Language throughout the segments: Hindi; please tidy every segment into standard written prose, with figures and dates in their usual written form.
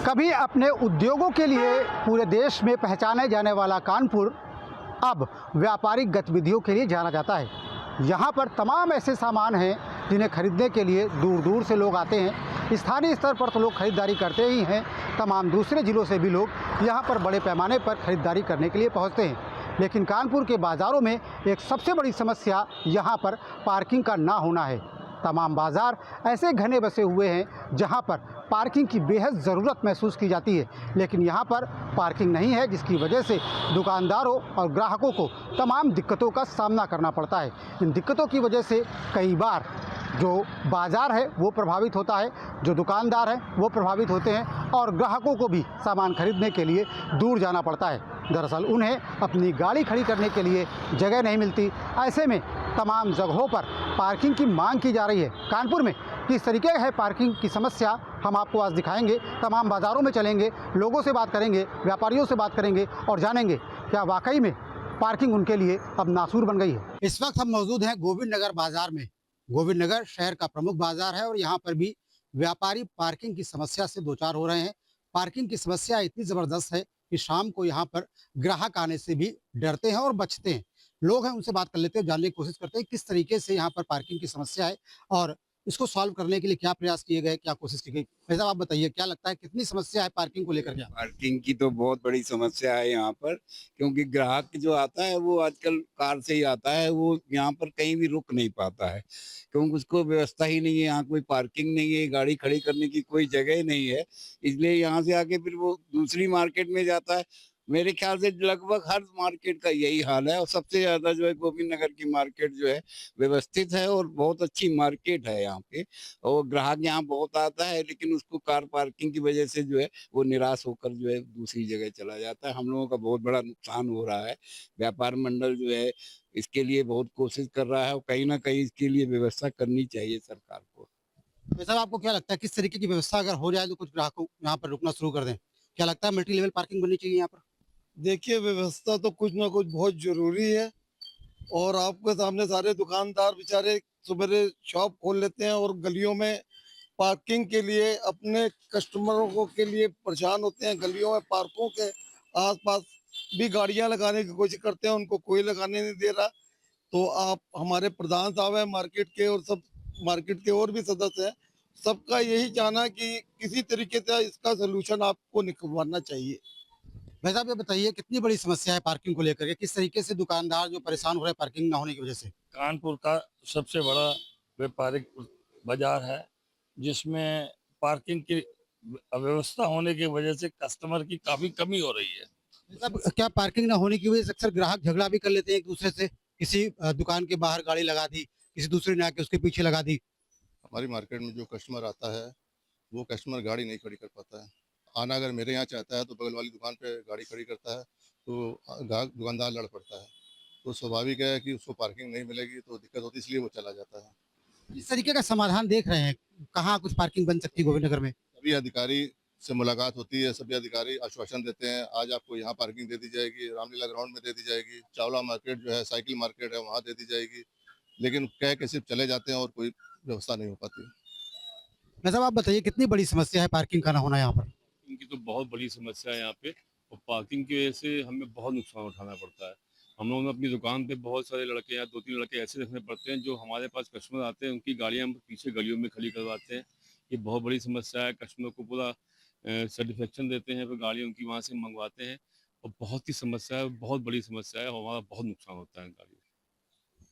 कभी अपने उद्योगों के लिए पूरे देश में पहचाने जाने वाला कानपुर अब व्यापारिक गतिविधियों के लिए जाना जाता है। यहाँ पर तमाम ऐसे सामान हैं जिन्हें खरीदने के लिए दूर दूर से लोग आते हैं। स्थानीय स्तर पर तो लोग खरीदारी करते ही हैं, तमाम दूसरे ज़िलों से भी लोग यहाँ पर बड़े पैमाने पर खरीदारी करने के लिए पहुँचते हैं। लेकिन कानपुर के बाज़ारों में एक सबसे बड़ी समस्या यहाँ पर पार्किंग का ना होना है। तमाम बाज़ार ऐसे घने बसे हुए हैं जहाँ पर पार्किंग की बेहद ज़रूरत महसूस की जाती है, लेकिन यहाँ पर पार्किंग नहीं है, जिसकी वजह से दुकानदारों और ग्राहकों को तमाम दिक्कतों का सामना करना पड़ता है। इन दिक्कतों की वजह से कई बार जो बाज़ार है वो प्रभावित होता है, जो दुकानदार हैं वो प्रभावित होते हैं और ग्राहकों को भी सामान खरीदने के लिए दूर जाना पड़ता है। दरअसल उन्हें अपनी गाड़ी खड़ी करने के लिए जगह नहीं मिलती। ऐसे में तमाम जगहों पर पार्किंग की मांग की जा रही है। कानपुर में किस तरीके है पार्किंग की समस्या, हम आपको आज दिखाएंगे। तमाम बाज़ारों में चलेंगे, लोगों से बात करेंगे, व्यापारियों से बात करेंगे और जानेंगे क्या वाकई में पार्किंग उनके लिए अब नासूर बन गई है। इस वक्त हम मौजूद हैं गोविंद नगर बाज़ार में। गोविंद नगर शहर का प्रमुख बाज़ार है और यहाँ पर भी व्यापारी पार्किंग की समस्या से दो चार हो रहे हैं। पार्किंग की समस्या इतनी ज़बरदस्त है कि शाम को यहाँ पर ग्राहक आने से भी डरते हैं और बचते हैं। लोग हैं, उनसे बात कर लेते हैं, जानने की कोशिश करते हैं किस तरीके से यहाँ पर पार्किंग की समस्या है और इसको सॉल्व करने के लिए क्या प्रयास किए गए, क्या कोशिश की गई। भाई साहब, आप बताइए क्या लगता है कितनी समस्या है पार्किंग को लेकर के? पार्किंग की तो बहुत बड़ी समस्या है यहाँ पर, क्योंकि ग्राहक जो आता है वो आजकल कार से ही आता है। वो यहाँ पर कहीं भी रुक नहीं पाता है, क्योंकि उसको व्यवस्था ही नहीं है। यहाँ कोई पार्किंग नहीं है, गाड़ी खड़ी करने की कोई जगह ही नहीं है। इसलिए यहाँ से आके फिर वो दूसरी मार्केट में जाता है। मेरे ख्याल से लगभग हर मार्केट का यही हाल है, और सबसे ज्यादा जो है गोविंद नगर की मार्केट जो है व्यवस्थित है और बहुत अच्छी मार्केट है यहाँ पे। और ग्राहक यहाँ बहुत आता है, लेकिन उसको कार पार्किंग की वजह से जो है वो निराश होकर जो है दूसरी जगह चला जाता है। हम लोगों का बहुत बड़ा नुकसान हो रहा है। व्यापार मंडल जो है इसके लिए बहुत कोशिश कर रहा है, और कहीं ना कहीं इसके लिए व्यवस्था करनी चाहिए सरकार को। भाई साहब, आपको क्या लगता है किस तरीके की व्यवस्था अगर हो जाए तो कुछ ग्राहकों यहाँ पर रुकना शुरू कर दें? क्या लगता है मल्टी लेवल पार्किंग बननी चाहिए यहाँ पर? देखिए, व्यवस्था तो कुछ ना कुछ बहुत जरूरी है। और आपके सामने सारे दुकानदार बेचारे सुबह शॉप खोल लेते हैं और गलियों में पार्किंग के लिए अपने कस्टमरों को के लिए परेशान होते हैं। गलियों में पार्कों के आसपास भी गाड़ियां लगाने की कोशिश करते हैं, उनको कोई लगाने नहीं दे रहा। तो आप हमारे प्रधान साहब हैं मार्केट के, और सब मार्केट के और भी सदस्य हैं, सबका यही चाहना है कि किसी तरीके से इसका सलूशन आपको निकलवाना चाहिए। भाई साहब, ये बताइए कितनी बड़ी समस्या है पार्किंग को लेकर के, किस तरीके से दुकानदार जो परेशान हो रहे हैं पार्किंग ना होने की वजह से? कानपुर का सबसे बड़ा व्यापारिक बाजार है, जिसमें पार्किंग की अव्यवस्था होने की वजह से कस्टमर की काफी कमी हो रही है। भाई साहब, क्या पार्किंग ना होने की वजह से अक्सर ग्राहक झगड़ा भी कर लेते हैं एक दूसरे से? किसी दुकान के बाहर गाड़ी लगा दी, किसी दूसरे ने आके उसके पीछे लगा दी। हमारी मार्केट में जो कस्टमर आता है वो कस्टमर गाड़ी नहीं खड़ी कर पाता है। आना अगर मेरे यहाँ चाहता है तो बगल वाली दुकान पे गाड़ी खड़ी करता है, तो ग्राहक दुकानदार लड़ पड़ता है। तो स्वाभाविक है कि उसको पार्किंग नहीं मिलेगी तो दिक्कत होती है, इसलिए वो चला जाता है। इस तरीके का समाधान देख रहे हैं, कहाँ कुछ पार्किंग बन सकती है गोविंद नगर में? सभी अधिकारी से मुलाकात होती है, सभी अधिकारी आश्वासन देते हैं आज आपको यहाँ पार्किंग दे दी जाएगी, रामलीला ग्राउंड में दे दी जाएगी, चावला मार्केट जो है साइकिल मार्केट है वहाँ दे दी जाएगी। लेकिन कह के सिर्फ चले जाते हैं और कोई व्यवस्था नहीं हो पाती। भाई साहब, आप बताइए कितनी बड़ी समस्या है पार्किंग का ना होना यहाँ पर? इनकी तो बहुत बड़ी समस्या है यहाँ पे, और पार्किंग की वजह से हमें बहुत नुकसान उठाना पड़ता है। हम लोगों ने अपनी दुकान पे बहुत सारे लड़के या दो तीन लड़के ऐसे रखने पड़ते हैं जो हमारे पास कस्टमर आते हैं, उनकी गाड़ियाँ हम पीछे गलियों में खड़ी करवाते हैं। ये बहुत बड़ी समस्या है। कस्टमर को पूरा सेटिस्फेक्शन देते हैं, फिर गाड़ी उनकी वहाँ से मंगवाते हैं, और बहुत ही समस्या है, बहुत बड़ी समस्या है, और हमारा बहुत नुकसान होता है गाड़ी।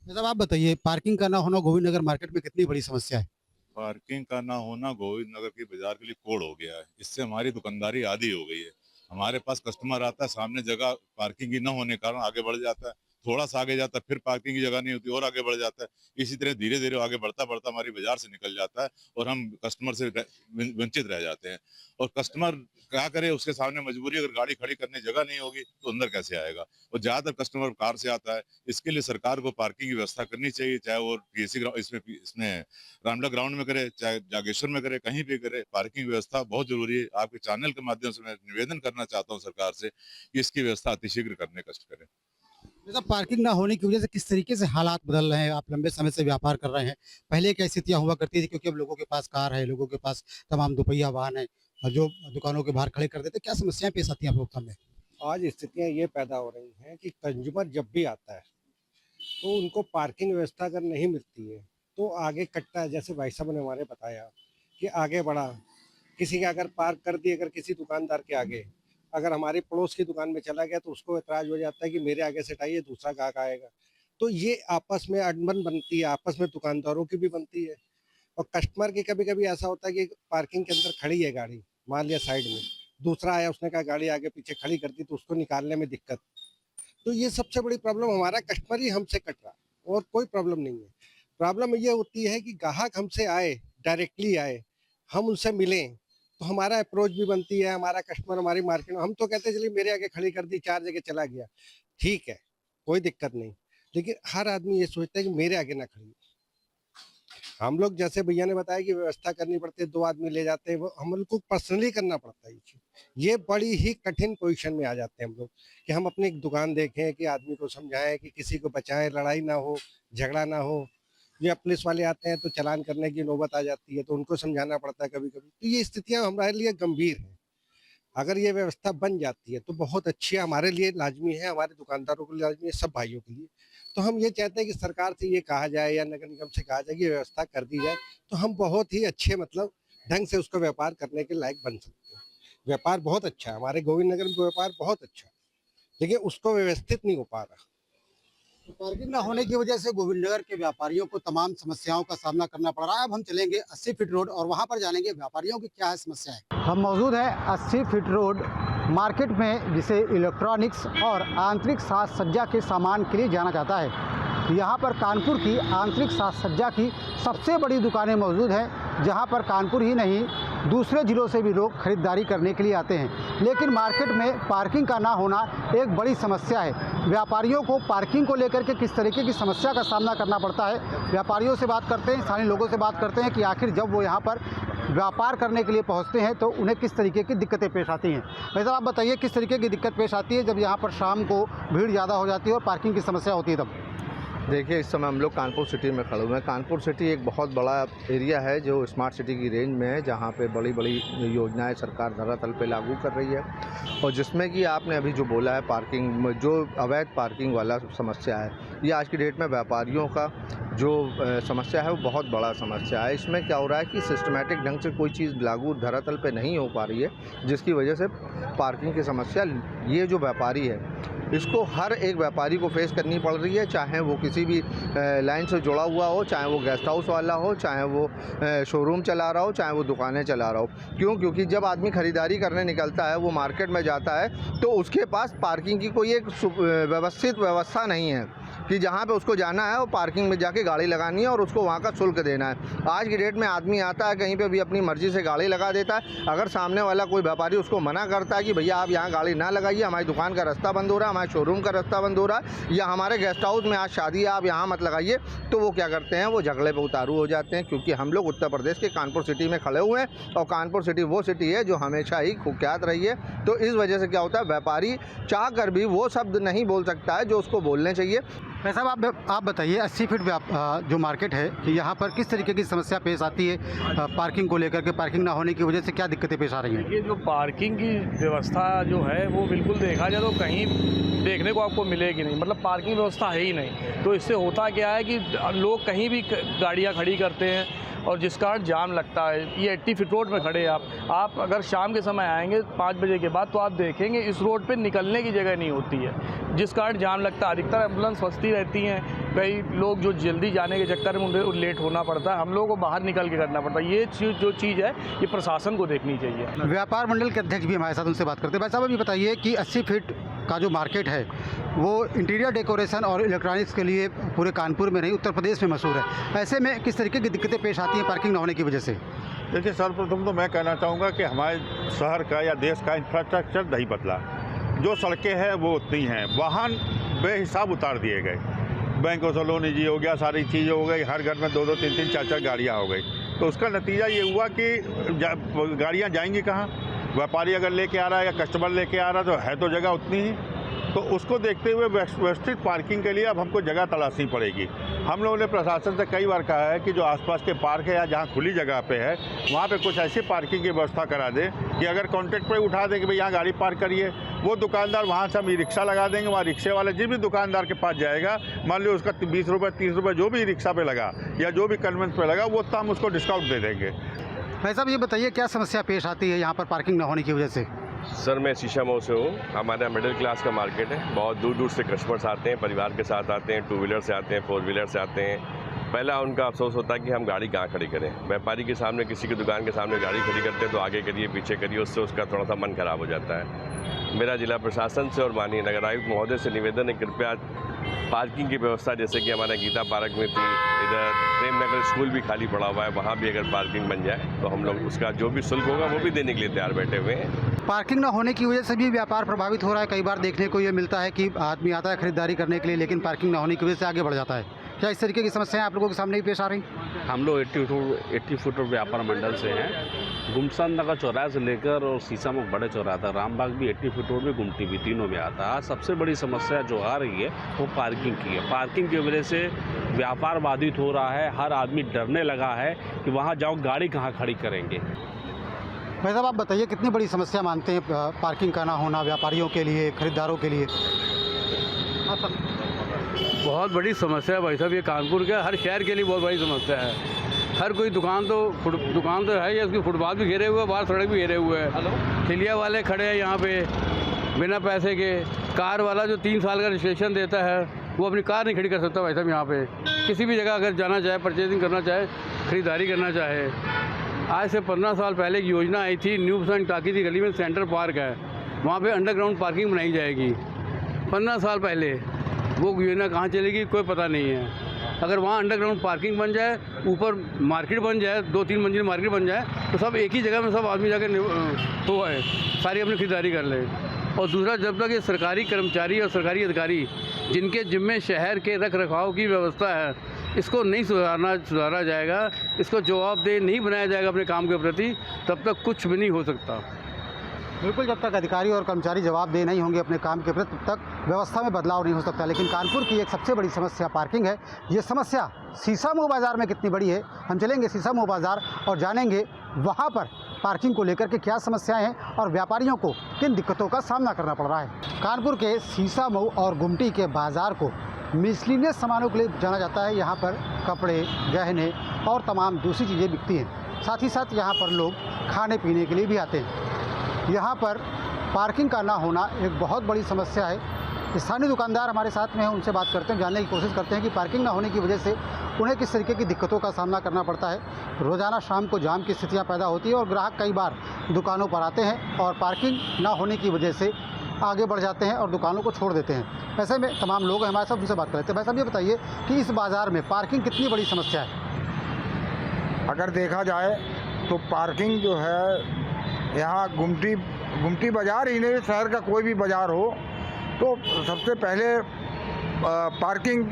भाई साहब, आप बताइए पार्किंग का ना होना गोविंद नगर मार्केट में कितनी बड़ी समस्या है? पार्किंग का ना होना गोविंद नगर की बाजार के लिए कोड हो गया है। इससे हमारी दुकानदारी आधी हो गई है। हमारे पास कस्टमर आता है, सामने जगह पार्किंग की न होने के कारण आगे बढ़ जाता है, थोड़ा सा आगे जाता है, फिर पार्किंग की जगह नहीं होती और आगे बढ़ जाता है। इसी तरह धीरे धीरे आगे बढ़ता बढ़ता हमारी बाजार से निकल जाता है और हम कस्टमर से वंचित रह जाते हैं। और कस्टमर क्या करे, उसके सामने मजबूरी, अगर गाड़ी खड़ी करने जगह नहीं होगी तो अंदर कैसे आएगा। और ज्यादातर कस्टमर कार से आता है। इसके लिए सरकार को पार्किंग की व्यवस्था करनी चाहिए, चाहे वो पीएससी इसमें रामला ग्राउंड में करे, चाहे जागेश्वर में करे, कहीं भी करे। पार्किंग व्यवस्था बहुत जरूरी है। आपके चैनल के माध्यम से मैं निवेदन करना चाहता हूँ सरकार से कि इसकी व्यवस्था अतिशीघ्र करने कष्ट करें। जैसा पार्किंग ना होने की वजह से किस तरीके से हालात बदल रहे हैं? आप लंबे समय से व्यापार कर रहे हैं, पहले क्या स्थितियाँ हुआ करती थी? क्योंकि अब लोगों के पास कार है, लोगों के पास तमाम दोपहिया वाहन है और जो दुकानों के बाहर खड़े कर देते हैं, क्या समस्याएं पेश आती हैं आप लोग के सामने? आज स्थितियाँ ये पैदा हो रही हैं कि कंज्यूमर जब भी आता है तो उनको पार्किंग व्यवस्था अगर नहीं मिलती है तो आगे कटता है। जैसे भाई साहब ने हमारे बताया कि आगे बढ़ा, किसी का अगर पार्क कर दिए अगर किसी दुकानदार के आगे, अगर हमारे पड़ोस की दुकान में चला गया तो उसको एतराज़ हो जाता है कि मेरे आगे से हटाइए, दूसरा ग्राहक आएगा। तो ये आपस में अनबन बनती है, आपस में दुकानदारों की भी बनती है और कस्टमर की कभी-कभी ऐसा होता है कि पार्किंग के अंदर खड़ी है गाड़ी, मान लिया साइड में, दूसरा आया उसने कहा गाड़ी आगे पीछे खड़ी कर दी तो उसको निकालने में दिक्कत। तो ये सबसे बड़ी प्रॉब्लम, हमारा कस्टमर ही हमसे कट रहा और कोई प्रॉब्लम नहीं है। प्रॉब्लम ये होती है कि ग्राहक हमसे आए, डायरेक्टली आए, हम उनसे मिलें, तो हमारा अप्रोच भी बनती है, हमारा कस्टमर हमारी मार्केट में, हम तो कहते हैं चलिए मेरे आगे खड़ी कर दी, 4 जगह चला गया, ठीक है, कोई दिक्कत नहीं। लेकिन हर आदमी ये सोचता है कि मेरे आगे ना खड़ी हो। हम लोग जैसे भैया ने बताया कि व्यवस्था करनी पड़ती है, 2 आदमी ले जाते हैं, वो हम लोग को पर्सनली करना पड़ता है ये चीज़। ये बड़ी ही कठिन पोजीशन में आ जाते हैं हम लोग कि हम अपनी एक दुकान देखें, कि आदमी को समझाएं, कि किसी को बचाएं, लड़ाई ना हो, झगड़ा ना हो। या पुलिस वाले आते हैं तो चालान करने की नौबत आ जाती है, तो उनको समझाना पड़ता है कभी-कभी। तो ये स्थितियाँ हमारे लिए गंभीर हैं। अगर ये व्यवस्था बन जाती है तो बहुत अच्छी है, हमारे लिए लाज़मी है, हमारे दुकानदारों के लिए लाज़मी है, सब भाइयों के लिए। तो हम ये चाहते हैं कि सरकार से ये कहा जाए या नगर निगम से कहा जाए कि ये व्यवस्था कर दी जाए, तो हम बहुत ही अच्छे मतलब ढंग से उसको व्यापार करने के लायक बन सकते हैं। व्यापार बहुत अच्छा है, हमारे गोविंद नगर में व्यापार बहुत अच्छा है, लेकिन उसको व्यवस्थित नहीं हो पा रहा। तो पार्किंग ना होने की वजह से गोविंदनगर के व्यापारियों को तमाम समस्याओं का सामना करना पड़ रहा है। अब हम चलेंगे 80 फीट रोड और वहां पर जानेंगे व्यापारियों की क्या है समस्याएं। हम मौजूद हैं 80 फीट रोड मार्केट में, जिसे इलेक्ट्रॉनिक्स और आंतरिक साज सज्जा के सामान के लिए जाना जाता है। यहाँ पर कानपुर की आंतरिक साज सज्जा की सबसे बड़ी दुकानें मौजूद हैं, जहाँ पर कानपुर ही नहीं दूसरे ज़िलों से भी लोग खरीदारी करने के लिए आते हैं। लेकिन मार्केट में पार्किंग का ना होना एक बड़ी समस्या है। व्यापारियों को पार्किंग को लेकर के किस तरीके की समस्या का सामना करना पड़ता है, व्यापारियों से बात करते हैं, स्थानीय लोगों से बात करते हैं कि आखिर जब वो यहाँ पर व्यापार करने के लिए पहुँचते हैं तो उन्हें किस तरीके की दिक्कतें पेश आती हैं। भाई साहब, आप बताइए किस तरीके की दिक्कत पेश आती है जब यहाँ पर शाम को भीड़ ज़्यादा हो जाती है और पार्किंग की समस्या होती है तब? देखिए, इस समय हम लोग कानपुर सिटी में खड़े हुए हैं। कानपुर सिटी एक बहुत बड़ा एरिया है जो स्मार्ट सिटी की रेंज में है, जहाँ पे बड़ी बड़ी योजनाएं सरकार धरातल पे लागू कर रही है और जिसमें कि आपने अभी जो बोला है पार्किंग, जो अवैध पार्किंग वाला समस्या है, ये आज की डेट में व्यापारियों का जो समस्या है वो बहुत बड़ा समस्या है। इसमें क्या हो रहा है कि सिस्टमेटिक ढंग से कोई चीज़ लागू धरातल पे नहीं हो पा रही है, जिसकी वजह से पार्किंग की समस्या ये जो व्यापारी है इसको हर एक व्यापारी को फेस करनी पड़ रही है, चाहे वो किसी भी लाइन से जुड़ा हुआ हो, चाहे वो गेस्ट हाउस वाला हो, चाहे वो शोरूम चला रहा हो, चाहे वो दुकानें चला रहा हो। क्यों? क्योंकि जब आदमी ख़रीदारी करने निकलता है, वो मार्केट में जाता है तो उसके पास पार्किंग की कोई एक व्यवस्थित व्यवस्था नहीं है कि जहाँ पे उसको जाना है वो पार्किंग में जाके गाड़ी लगानी है और उसको वहाँ का शुल्क देना है। आज की डेट में आदमी आता है कहीं पे भी अपनी मर्ज़ी से गाड़ी लगा देता है। अगर सामने वाला कोई व्यापारी उसको मना करता है कि भैया आप यहाँ गाड़ी ना लगाइए, हमारी दुकान का रास्ता बंद हो रहा है, हमारे शोरूम का रास्ता बंद हो रहा है, या हमारे गेस्ट हाउस में आज शादी है आप यहाँ मत लगाइए, तो वो क्या करते हैं, वो झगड़े पर उतारू हो जाते हैं। क्योंकि हम लोग उत्तर प्रदेश के कानपुर सिटी में खड़े हुए हैं और कानपुर सिटी वो सिटी है जो हमेशा ही कुख्यात रही है। तो इस वजह से क्या होता है, व्यापारी चाह कर भी वो शब्द नहीं बोल सकता है जो उसको बोलने चाहिए। भाई साहब, आप बताइए 80 फीट जो मार्केट है कि यहाँ पर किस तरीके की समस्या पेश आती है पार्किंग को लेकर के? पार्किंग ना होने की वजह से क्या दिक्कतें पेश आ रही हैं? ये जो पार्किंग की व्यवस्था जो है वो बिल्कुल देखा जाए तो कहीं देखने को आपको मिलेगी नहीं, मतलब पार्किंग व्यवस्था है ही नहीं। तो इससे होता क्या है कि लोग कहीं भी गाड़ियाँ खड़ी करते हैं और जिस कारण जाम लगता है। ये 80 फीट रोड में खड़े हैं आप अगर शाम के समय आएंगे 5 बजे के बाद तो आप देखेंगे इस रोड पे निकलने की जगह नहीं होती है, जिस कारण जाम लगता है। अधिकतर एम्बुलेंस फंसती रहती हैं, कई लोग जो जल्दी जाने के चक्कर में उन्हें लेट होना पड़ता है, हम लोगों को बाहर निकल के करना पड़ता है। ये जो चीज़ है ये प्रशासन को देखनी चाहिए। व्यापार मंडल के अध्यक्ष भी हमारे साथ, उनसे बात करते हैं। भाई साहब, अभी बताइए कि 80 फीट का जो मार्केट है वो इंटीरियर डेकोरेशन और इलेक्ट्रॉनिक्स के लिए पूरे कानपुर में नहीं उत्तर प्रदेश में मशहूर है। ऐसे में किस तरीके की दिक्कतें पेश आती हैं पार्किंग न होने की वजह से? देखिए, सर्वप्रथम तो मैं कहना चाहूँगा कि हमारे शहर का या देश का इंफ्रास्ट्रक्चर नहीं बदला। जो सड़कें हैं वो उतनी हैं, वाहन बेहिसाब उतार दिए गए, बैंकों से लोन ईजी हो गया, सारी चीज़ें हो गई, हर घर में 2-2, 3-3, 4-4 गाड़ियाँ हो गई। तो उसका नतीजा ये हुआ कि गाड़ियाँ जाएंगी कहाँ? व्यापारी अगर लेके आ रहा है या कस्टमर लेके आ रहा है तो है तो जगह उतनी ही, तो उसको देखते हुए व्यवस्थित पार्किंग के लिए अब हमको जगह तलाशनी पड़ेगी। हम लोगों ने प्रशासन से कई बार कहा है कि जो आसपास के पार्क है या जहाँ खुली जगह पे है वहाँ पे कुछ ऐसी पार्किंग की व्यवस्था करा दें कि अगर कॉन्ट्रैक्ट पे उठा दें कि भाई यहाँ गाड़ी पार्क करिए, वो दुकानदार वहाँ से हम रिक्शा लगा देंगे, वहाँ रिक्शे वाले जिस भी दुकानदार के पास जाएगा, मान लो उसका 20 रुपये 30 रुपये जो भी रिक्शा पे लगा या जो भी कन्वेंस पे लगा वो हम उसको डिस्काउंट दे देंगे। भाई साहब ये बताइए क्या समस्या पेश आती है यहाँ पर पार्किंग न होने की वजह से? सर मैं शीशा मऊ से हूँ। हमारे यहाँ मिडिल क्लास का मार्केट है, बहुत दूर दूर से कस्टमर्स आते हैं, परिवार के साथ आते हैं, 2 व्हीलर से आते हैं, 4 व्हीलर से आते हैं। पहला उनका अफसोस होता है कि हम गाड़ी कहाँ खड़ी करें। व्यापारी के सामने, किसी की दुकान के सामने गाड़ी खड़ी करते हैं तो आगे करिए पीछे करिए, उससे उसका थोड़ा सा मन खराब हो जाता है। मेरा जिला प्रशासन से और माननीय नगर आयुक्त महोदय से निवेदन है, कृपया पार्किंग की व्यवस्था, जैसे कि हमारे गीता पार्क में थी, इधर प्रेम नगर स्कूल भी खाली पड़ा हुआ है, वहाँ भी अगर पार्किंग बन जाए तो हम लोग उसका जो भी शुल्क होगा वो भी देने के लिए तैयार बैठे हुए हैं। पार्किंग न होने की वजह से भी व्यापार प्रभावित हो रहा है। कई बार देखने को ये मिलता है कि आदमी आता है खरीदारी करने के लिए, लेकिन पार्किंग न होने की वजह से आगे बढ़ जाता है। क्या इस तरीके की समस्याएं आप लोगों के सामने भी पेश आ रही? हम लोग 80 फुट व्यापार मंडल से हैं। गुमसान नगर चौराहे से लेकर और शीशा में बड़े चौराहा था, रामबाग भी 80 फुट रोड भी, गुमटी भी, तीनों में आता है। सबसे बड़ी समस्या जो आ रही है वो पार्किंग की है। पार्किंग की वजह से व्यापार बाधित हो रहा है। हर आदमी डरने लगा है कि वहाँ जाओ गाड़ी कहाँ खड़ी करेंगे। भाई साहब आप बताइए कितनी बड़ी समस्या मानते हैं पार्किंग का ना होना व्यापारियों के लिए, खरीदारों के लिए? बहुत बड़ी समस्या है भाई साहब, ये कानपुर के हर शहर के लिए बहुत बड़ी समस्या है। हर कोई दुकान तो है ही, इसकी फुटपाथ भी घेरे हुए हैं, बाहर सड़क भी घेरे हुए हैं। ठेलिया वाले खड़े हैं यहाँ पे बिना पैसे के। कार वाला जो 3 साल का रजिस्ट्रेशन देता है वो अपनी कार नहीं खड़ी कर सकता भाई साहब यहाँ पे। किसी भी जगह अगर जाना चाहे, परचेजिंग करना चाहे, ख़रीदारी करना चाहे। आज से 15 साल पहले एक योजना आई थी, न्यू बसंत टाकी की गली में सेंटर पार्क है, वहाँ पे अंडरग्राउंड पार्किंग बनाई जाएगी। 15 साल पहले वो योजना कहाँ चलेगी कोई पता नहीं है। अगर वहाँ अंडरग्राउंड पार्किंग बन जाए, ऊपर मार्केट बन जाए, 2-3 मंजिल मार्केट बन जाए, तो सब एक ही जगह में सब आदमी जाकर तो है सारी अपनी खरीदारी कर ले। और दूसरा, जब तक ये सरकारी कर्मचारी और सरकारी अधिकारी जिनके जिम्मे शहर के रख रखाव की व्यवस्था है, इसको नहीं सुधारा जाएगा, इसको जवाबदेह नहीं बनाया जाएगा अपने काम के प्रति, तब तक कुछ भी नहीं हो सकता। बिल्कुल, जब तक अधिकारी और कर्मचारी जवाबदेह नहीं होंगे अपने काम के प्रति, तब तक व्यवस्था में बदलाव नहीं हो सकता। लेकिन कानपुर की एक सबसे बड़ी समस्या पार्किंग है। ये समस्या शीशा मऊ बाज़ार में कितनी बड़ी है, हम चलेंगे शीशा मऊ बाज़ार और जानेंगे वहाँ पर पार्किंग को लेकर के क्या समस्याएं हैं और व्यापारियों को किन दिक्कतों का सामना करना पड़ रहा है। कानपुर के शीशा मऊ और गुमटी के बाज़ार को मिसलिनियस सामानों के लिए जाना जाता है। यहाँ पर कपड़े, गहने और तमाम दूसरी चीज़ें बिकती हैं। साथ ही साथ यहाँ पर लोग खाने पीने के लिए भी आते हैं। यहाँ पर पार्किंग का ना होना एक बहुत बड़ी समस्या है। स्थानीय दुकानदार हमारे साथ में हैं, उनसे बात करते हैं, जानने की कोशिश करते हैं कि पार्किंग ना होने की वजह से उन्हें किस तरीके की दिक्कतों का सामना करना पड़ता है। रोज़ाना शाम को जाम की स्थितियाँ पैदा होती है और ग्राहक कई बार दुकानों पर आते हैं और पार्किंग ना होने की वजह से आगे बढ़ जाते हैं और दुकानों को छोड़ देते हैं। ऐसे में तमाम लोग हैं हमारे साथ, उनसे बात कर लेते हैं। भाई साहब ये बताइए कि इस बाज़ार में पार्किंग कितनी बड़ी समस्या है? अगर देखा जाए तो पार्किंग जो है यहाँ गुमटी बाज़ार ही नहीं, शहर का कोई भी बाज़ार हो तो सबसे पहले पार्किंग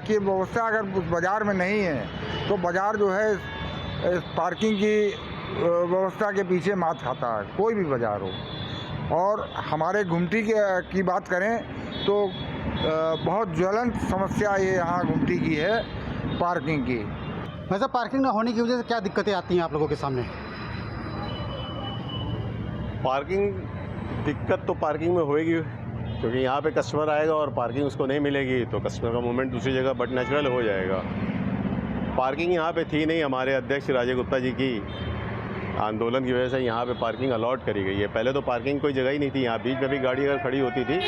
की व्यवस्था अगर उस बाज़ार में नहीं है तो बाज़ार जो है इस पार्किंग की व्यवस्था के पीछे मात खाता है, कोई भी बाज़ार हो। और हमारे गुमटी की बात करें तो बहुत ज्वलंत समस्या ये यहाँ गुमटी की है, पार्किंग की। वैसे पार्किंग ना होने की वजह से क्या दिक्कतें आती हैं आप लोगों के सामने? पार्किंग दिक्कत तो पार्किंग में होएगी, क्योंकि यहाँ पे कस्टमर आएगा और पार्किंग उसको नहीं मिलेगी तो कस्टमर का मूवमेंट दूसरी जगह बट नेचुरल हो जाएगा। पार्किंग यहाँ पे थी नहीं, हमारे अध्यक्ष राजे गुप्ता जी की आंदोलन की वजह से यहाँ पे पार्किंग अलॉट करी गई है। पहले तो पार्किंग कोई जगह ही नहीं थी, यहाँ बीच में भी गाड़ी अगर खड़ी होती थी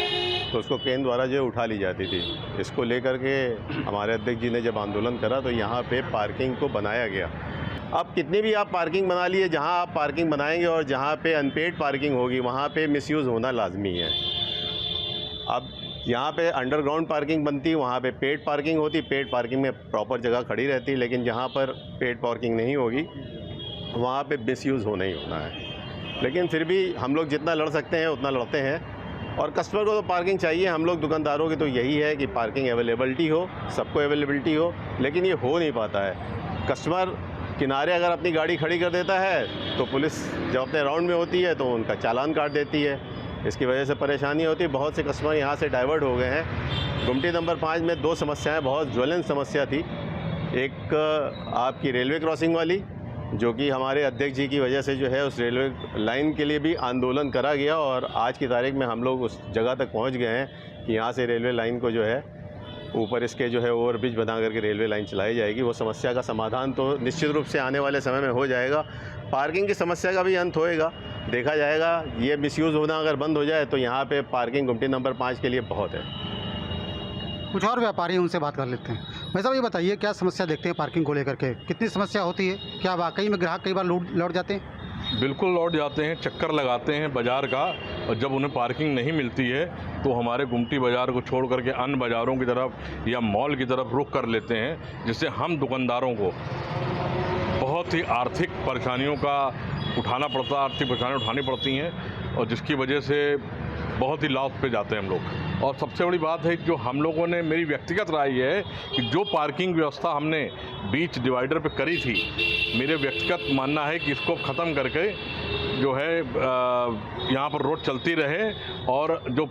तो उसको केंद्र द्वारा जो उठा ली जाती थी। इसको लेकर के हमारे अध्यक्ष जी ने जब आंदोलन करा तो यहाँ पे पार्किंग को बनाया गया। अब कितनी भी आप पार्किंग बना लिए, जहाँ आप पार्किंग बनाएंगे और जहाँ पे अनपेड पार्किंग होगी वहाँ पे मिसयूज़ होना लाजमी है। अब यहाँ पे अंडरग्राउंड पार्किंग बनती, वहाँ पे पेड पार्किंग होती, पेड पार्किंग में प्रॉपर जगह खड़ी रहती, लेकिन जहाँ पर पेड पार्किंग नहीं होगी वहाँ पे मिसयूज़ होना ही होना है। लेकिन फिर भी हम लोग जितना लड़ सकते हैं उतना लड़ते हैं और कस्टमर को तो पार्किंग चाहिए। हम लोग दुकानदारों की तो यही है कि पार्किंग अवेलेबिलिटी हो, सबको अवेलेबिलिटी हो, लेकिन ये हो नहीं पाता है। कस्टमर किनारे अगर अपनी गाड़ी खड़ी कर देता है तो पुलिस जब अपने राउंड में होती है तो उनका चालान काट देती है। इसकी वजह से परेशानी होती है। बहुत से कस्टमर यहाँ से डाइवर्ट हो गए हैं। गुमटी नंबर 5 में 2 समस्याएं बहुत ज्वलंत समस्या थी। एक आपकी रेलवे क्रॉसिंग वाली, जो कि हमारे अध्यक्ष जी की वजह से जो है उस रेलवे लाइन के लिए भी आंदोलन करा गया और आज की तारीख में हम लोग उस जगह तक पहुंच गए हैं कि यहाँ से रेलवे लाइन को जो है ऊपर इसके जो है ओवरब्रिज बना करके रेलवे लाइन चलाई जाएगी। वो समस्या का समाधान तो निश्चित रूप से आने वाले समय में हो जाएगा। पार्किंग की समस्या का भी अंत होएगा, देखा जाएगा। ये मिसयूज़ होना अगर बंद हो जाए तो यहाँ पे पार्किंग गुमटी नंबर 5 के लिए बहुत है। कुछ और व्यापारी हैं, उनसे बात कर लेते हैं। भाई साहब, ये बताइए क्या समस्या देखते हैं पार्किंग को लेकर के? कितनी समस्या होती है? क्या वाकई में ग्राहक कई बार लौट जाते हैं? बिल्कुल लौट जाते हैं, चक्कर लगाते हैं बाज़ार का, और जब उन्हें पार्किंग नहीं मिलती है तो हमारे गुमटी बाज़ार को छोड़ करके अन्य बाज़ारों की तरफ या मॉल की तरफ रुख कर लेते हैं, जिससे हम दुकानदारों को बहुत ही आर्थिक परेशानियों का उठाना पड़ता, आर्थिक परेशानियाँ उठानी पड़ती हैं, और जिसकी वजह से बहुत ही लॉस पे जाते हैं हम लोग। और सबसे बड़ी बात है जो हम लोगों ने, मेरी व्यक्तिगत राय ये है कि जो पार्किंग व्यवस्था हमने बीच डिवाइडर पे करी थी, मेरे व्यक्तिगत मानना है कि इसको ख़त्म करके जो है यहाँ पर रोड चलती रहे, और जो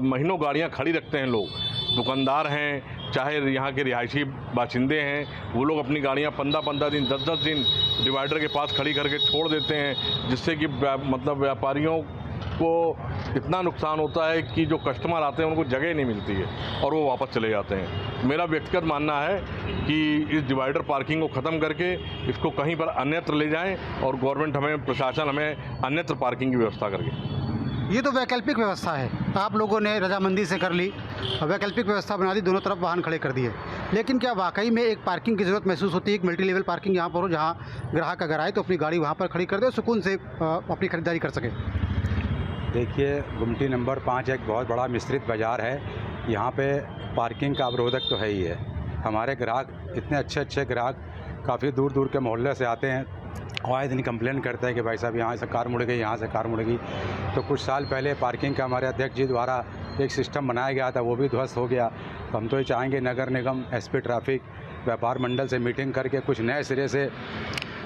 महीनों गाड़ियाँ खड़ी रखते हैं लोग, दुकानदार हैं चाहे यहाँ के रिहायशी बाशिंदे हैं, वो लोग अपनी गाड़ियाँ 15-15 दिन 10-10 दिन डिवाइडर के पास खड़ी करके छोड़ देते हैं, जिससे कि मतलब व्यापारियों को इतना नुकसान होता है कि जो कस्टमर आते हैं उनको जगह नहीं मिलती है और वो वापस चले जाते हैं। मेरा व्यक्तिगत मानना है कि इस डिवाइडर पार्किंग को ख़त्म करके इसको कहीं पर अन्यत्र ले जाएं, और गवर्नमेंट हमें, प्रशासन हमें अन्यत्र पार्किंग की व्यवस्था करके। ये तो वैकल्पिक व्यवस्था है, आप लोगों ने रजामंदी से कर ली, वैकल्पिक व्यवस्था बना दी, दोनों तरफ वाहन खड़े कर दिए। लेकिन क्या वाकई में एक पार्किंग की ज़रूरत महसूस होती है? एक मल्टी लेवल पार्किंग यहाँ पर हो, जहाँ ग्राहक अगर आए तो अपनी गाड़ी वहाँ पर खड़ी कर दे और सुकून से अपनी खरीदारी कर सके? देखिए, गुमटी नंबर 5 एक बहुत बड़ा मिश्रित बाज़ार है। यहाँ पे पार्किंग का अवरोधक तो है ही है। हमारे ग्राहक इतने अच्छे ग्राहक काफ़ी दूर दूर के मोहल्ले से आते हैं, आए दिन कंप्लेन करते हैं कि भाई साहब यहाँ से कार मुड़ गई, यहाँ से कार मुड़ गई। तो कुछ साल पहले पार्किंग का हमारे अध्यक्ष जी द्वारा एक सिस्टम बनाया गया था, वो भी ध्वस्त हो गया। तो हम तो ये चाहेंगे नगर निगम, SP ट्रैफिक, व्यापार मंडल से मीटिंग करके कुछ नए सिरे से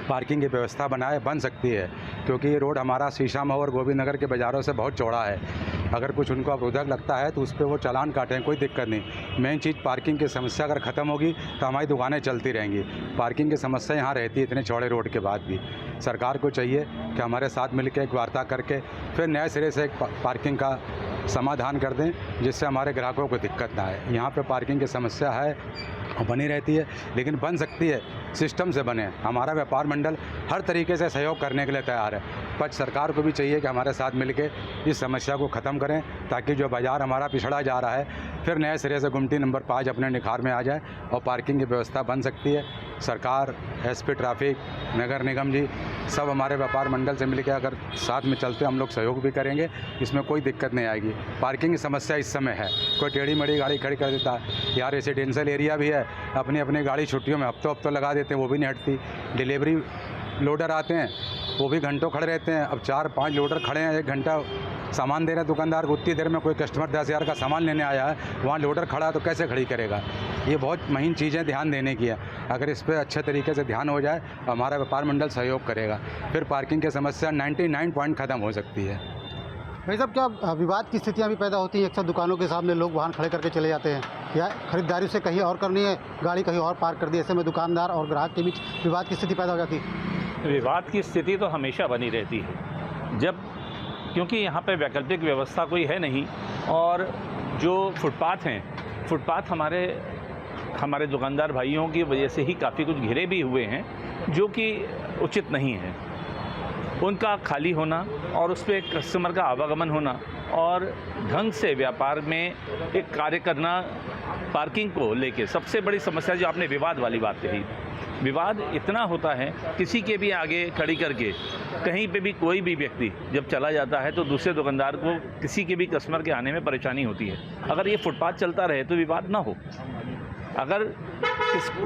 पार्किंग की व्यवस्था बन सकती है, क्योंकि ये रोड हमारा शीशा मऊ और गोविंद नगर के बाज़ारों से बहुत चौड़ा है। अगर कुछ उनको अवरोधक लगता है तो उस पर वो चालान काटें, कोई दिक्कत नहीं। मेन चीज़ पार्किंग की समस्या अगर ख़त्म होगी तो हमारी दुकानें चलती रहेंगी। पार्किंग की समस्या यहाँ रहती है इतने चौड़े रोड के बाद भी। सरकार को चाहिए कि हमारे साथ मिलकर एक वार्ता करके फिर नए सिरे से एक पार्किंग का समाधान कर दें, जिससे हमारे ग्राहकों को दिक्कत ना आए। यहाँ पे पार्किंग की समस्या है, बनी रहती है, लेकिन बन सकती है, सिस्टम से बने। हमारा व्यापार मंडल हर तरीके से सहयोग करने के लिए तैयार है, पर सरकार को भी चाहिए कि हमारे साथ मिलकर इस समस्या को ख़त्म करें, ताकि जो बाज़ार हमारा पिछड़ा जा रहा है फिर नए सिरे से गुमटी नंबर 5 अपने निखार में आ जाए और पार्किंग की व्यवस्था बन सकती है। सरकार, SP ट्रैफिक, नगर निगम जी सब हमारे व्यापार मंडल से मिलकर अगर साथ में चलते हम लोग सहयोग भी करेंगे, इसमें कोई दिक्कत नहीं आएगी। पार्किंग की समस्या इस समय है, कोई टेढ़ी मेढ़ी गाड़ी खड़ी कर देता है। यहाँ रेसिडेंशियल एरिया भी है, अपनी गाड़ी छुट्टियों में हफ्तों लगा देते हैं, वो भी नहीं हटती। डिलीवरी लोडर आते हैं, वो भी घंटों खड़े रहते हैं। अब 4-5 लोडर खड़े हैं, 1 घंटा सामान दे रहे हैं दुकानदार को, उतनी देर में कोई कस्टमर 10,000 का सामान लेने आया है, वहाँ लोडर खड़ा है तो कैसे खड़ी करेगा? ये बहुत महीन चीज़ें ध्यान देने की है। अगर इस पर अच्छे तरीके से ध्यान हो जाए, हमारा व्यापार मंडल सहयोग करेगा, फिर पार्किंग की समस्या 99 पॉइंट ख़त्म हो सकती है। भाई साहब, क्या विवाद की स्थितियाँ भी पैदा होती हैं? अक्सर दुकानों के सामने लोग वाहन खड़े करके चले जाते हैं, या खरीदारी से कहीं और करनी है, गाड़ी कहीं और पार्क कर दी, ऐसे में दुकानदार और ग्राहक के बीच विवाद की स्थिति पैदा हो जाती है। विवाद की स्थिति तो हमेशा बनी रहती है, क्योंकि यहाँ पे वैकल्पिक व्यवस्था कोई है नहीं, और जो फुटपाथ हैं, फुटपाथ हमारे दुकानदार भाइयों की वजह से ही काफ़ी कुछ घिरे भी हुए हैं, जो कि उचित नहीं है। उनका खाली होना और उस पर कस्टमर का आवागमन होना और ढंग से व्यापार में एक कार्य करना, पार्किंग को लेके सबसे बड़ी समस्या जो आपने विवाद वाली बात कही। विवाद इतना होता है, किसी के भी आगे खड़ी करके कहीं पे भी कोई भी व्यक्ति जब चला जाता है तो दूसरे दुकानदार को, किसी के भी कस्टमर के आने में परेशानी होती है। अगर ये फुटपाथ चलता रहे तो विवाद ना हो। अगर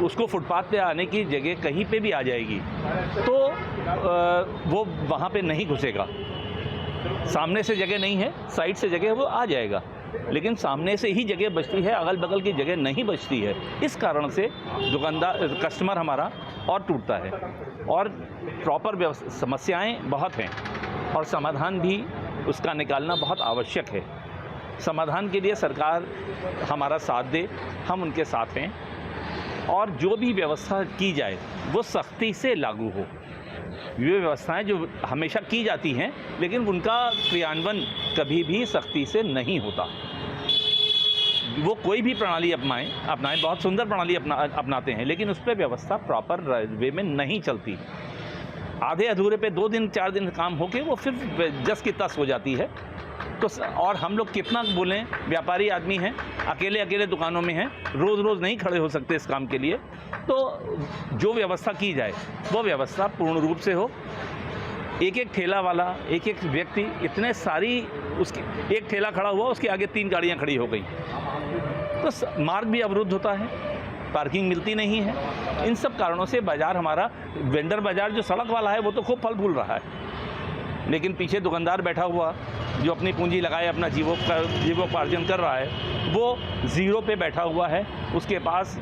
उसको फुटपाथ पे आने की जगह कहीं पे भी आ जाएगी तो वो वहाँ पे नहीं घुसेगा। सामने से जगह नहीं है, साइड से जगह वो आ जाएगा, लेकिन सामने से ही जगह बचती है, अगल बगल की जगह नहीं बचती है। इस कारण से कस्टमर हमारा और टूटता है। और प्रॉपर समस्याएं बहुत हैं और समाधान भी उसका निकालना बहुत आवश्यक है। समाधान के लिए सरकार हमारा साथ दे, हम उनके साथ हैं, और जो भी व्यवस्था की जाए वो सख्ती से लागू हो। ये व्यवस्थाएं जो हमेशा की जाती हैं, लेकिन उनका क्रियान्वयन कभी भी सख्ती से नहीं होता। वो कोई भी प्रणाली अपनाएं, बहुत सुंदर प्रणाली अपनाते हैं, लेकिन उस पर व्यवस्था प्रॉपर वे में नहीं चलती। आधे अधूरे पे 2 दिन 4 दिन काम होके वो फिर जस की तस हो जाती है। तो और हम लोग कितना बोलें, व्यापारी आदमी हैं, अकेले दुकानों में हैं, रोज़ नहीं खड़े हो सकते इस काम के लिए। तो जो व्यवस्था की जाए वो व्यवस्था पूर्ण रूप से हो। एक ठेला वाला, एक व्यक्ति, इतने सारी, उसकी एक ठेला खड़ा हुआ, उसके आगे 3 गाड़ियां खड़ी हो गई, तो मार्ग भी अवरुद्ध होता है, पार्किंग मिलती नहीं है। इन सब कारणों से बाज़ार, हमारा वेंडर बाज़ार जो सड़क वाला है वो तो खूब फल फूल रहा है, लेकिन पीछे दुकानदार बैठा हुआ जो अपनी पूंजी लगाए अपना जीवोपार्जन कर रहा है, वो ज़ीरो पे बैठा हुआ है। उसके पास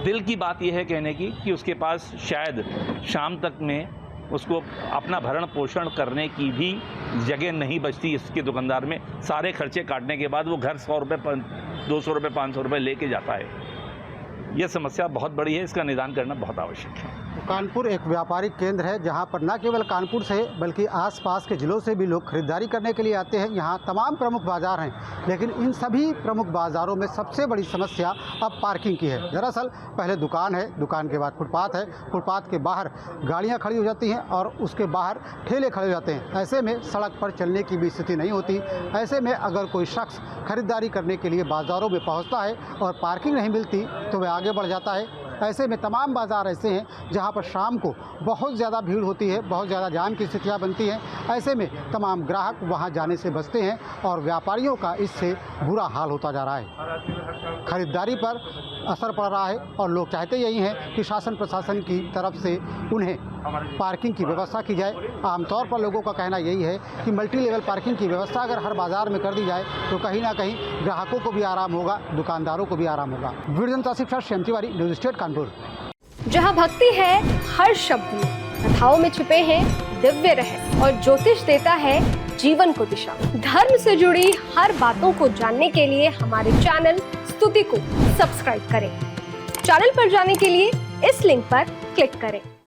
दिल की बात यह है कहने की कि उसके पास शायद शाम तक में उसको अपना भरण पोषण करने की भी जगह नहीं बचती इसके दुकानदार में। सारे खर्चे काटने के बाद वो घर 100 रुपये, 200 रुपये, 500 रुपये लेके जाता है। यह समस्या बहुत बड़ी है, इसका निदान करना बहुत आवश्यक है। कानपुर एक व्यापारिक केंद्र है जहां पर न केवल कानपुर से बल्कि आसपास के ज़िलों से भी लोग खरीदारी करने के लिए आते हैं। यहां तमाम प्रमुख बाज़ार हैं, लेकिन इन सभी प्रमुख बाज़ारों में सबसे बड़ी समस्या अब पार्किंग की है। दरअसल पहले दुकान है, दुकान के बाद फुटपाथ है, फुटपाथ के बाहर गाड़ियां खड़ी हो जाती हैं और उसके बाहर ठेले खड़े हो जाते हैं। ऐसे में सड़क पर चलने की भी स्थिति नहीं होती। ऐसे में अगर कोई शख्स खरीदारी करने के लिए बाज़ारों में पहुँचता है और पार्किंग नहीं मिलती तो वह आगे बढ़ जाता है। ऐसे में तमाम बाज़ार ऐसे हैं जहां पर शाम को बहुत ज़्यादा भीड़ होती है, बहुत ज़्यादा जाम की स्थितियां बनती हैं। ऐसे में तमाम ग्राहक वहां जाने से बचते हैं और व्यापारियों का इससे बुरा हाल होता जा रहा है। खरीदारी पर असर पड़ रहा है और लोग चाहते यही हैं कि शासन प्रशासन की तरफ से उन्हें पार्किंग की व्यवस्था की जाए। आमतौर पर लोगों का कहना यही है कि मल्टी लेवल पार्किंग की व्यवस्था अगर हर बाज़ार में कर दी जाए तो कहीं ना कहीं ग्राहकों को भी आराम होगा, दुकानदारों को भी आराम होगा। वीडियो जनता से श्याम तिवारी, न्यूज़ स्टेट कानपुर। जहां भक्ति है हर शब्द में, कथाओं में छिपे हैं दिव्य रहस्य और ज्योतिष देता है जीवन को दिशा। धर्म से जुड़ी हर बातों को जानने के लिए हमारे चैनल स्तुति को सब्सक्राइब करें। चैनल पर जाने के लिए इस लिंक पर क्लिक करें।